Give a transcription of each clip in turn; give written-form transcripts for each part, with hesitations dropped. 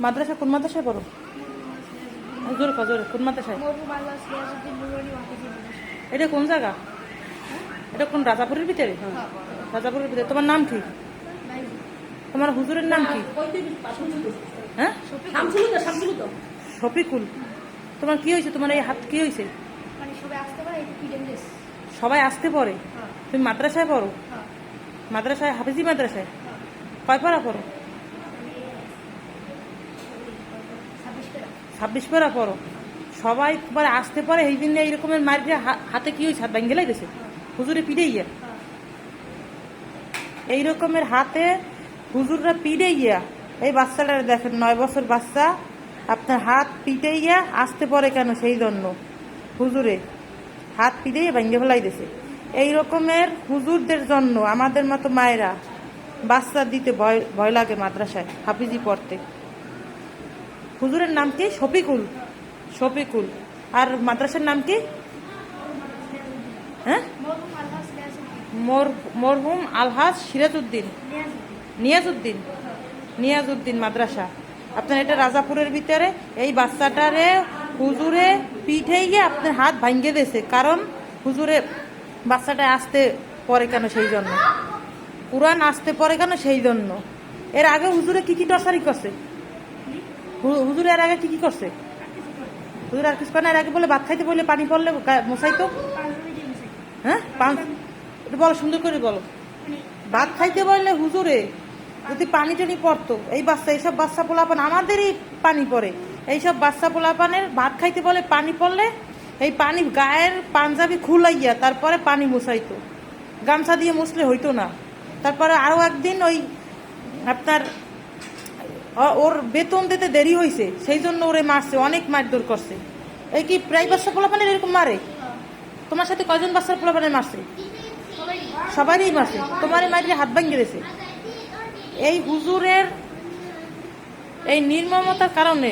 মাদ্রাসা কোন মাদ্রাসায় পড়ো? জোরে জোরে, কোন মাদ্রাসায়? এটা কোন জায়গা? এটা কোন রাজাপুরের ভিতরে? রাজাপুরের ভিতরে। তোমার নাম কি? তোমার হুজুরের নাম কি? হ্যাঁ, শফিকুল। তোমার কি হয়েছে? তোমার এই হাত কি হয়েছে? সবাই আসতে পড়ে? তুমি মাদ্রাসায় পড়ো? মাদ্রাসায়, হাফিজি মাদ্রাসায়? কয় পারা পড়ো? 26 পারা পড়ো। সবাই তোমার আসতে পারে এই দিন এইরকমের মারিয়ে হাতে কি হয়েছে? হাত ভাঙ্গে লাগছে হুজুরে পিড়ে গিয়া? এই রকমের হাতে হুজুররা পিড়ে গিয়া এই বাচ্চাটা দেখেন, 9 বছর বাচ্চা, আপনার হাত পিটে গিয়া আসতে পারে কেন? সেই জন্য হুজুরে হাত পিটে ভাঙ্গে ফেলাই দিছে। এই রকমের হুজুরদের জন্য আমাদের মতো মায়েরা বাচ্চা দিতে ভয় লাগে মাদ্রাসায় হাফিজি পড়তে। হুজুরের নাম কি? শফিকুল। শফিকুল। আর মাদ্রাসার নাম কি? হ্যাঁ, মরহুম আলহাজ সিরাজউদ্দিন, নিয়াজউদ্দিন, নিয়াজউদ্দিন মাদ্রাসা। আপনার এটা রাজাপুরের ভিতরে। এই বাচ্চাটারে হুজুরে পিঠে গিয়ে আপনার হাত ভাঙ্গে দিয়েছে, কারণ হুজুরে বাচ্চাটা আসতে পরে কেন? সেই জন্য কুরআন আসতে পরে কেন? সেই জন্য। এর আগে হুজুরে কি কি টর্চারি করছে? হুজুর এর আগে কি কি করছে? হুজুর আর কিছু করে না? এর আগে বলে ভাত খাইতে বললে পানি পড়লে মশাইতো। হ্যাঁ, বলো, সুন্দর করে বলো। ভাত খাইতে বললে হুজুরে যদি পানি টানি পড়তো, এই বাচ্চা, এইসব বাচ্চা পোলাপান আমাদেরই পানি পড়ে। এইসব বাচ্চা পোলাপানের ভাত খাইতে বলে পানি পড়লে এই পানি গায়ের পাঞ্জাবি খুলাইয়া তারপরে পানি মুছাইতো, গামছা দিয়ে মুছলে হইতো না। তারপরে আরো একদিন ওই আপনার ওর বেতন দিতে দেরি হয়েছে, সেই জন্য ওরে মারছে, অনেক মারধর করছে। এই কি প্রায় বাচ্চা পোলাপানের এরকম মারে? তোমার সাথে কয়জন বাচ্চার পোলাপানের মারছে? সবারই মারছে। তোমার মারিয়ে হাত ভাঙিয়ে দিয়েছে। এই হুজুরের এই নির্মমতার কারণে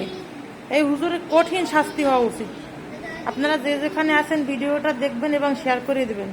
এই হুজুরের কঠিন শাস্তি হওয়া উচিত। আপনারা যে যেখানে আছেন ভিডিওটা দেখবেন এবং শেয়ার করে দেবেন।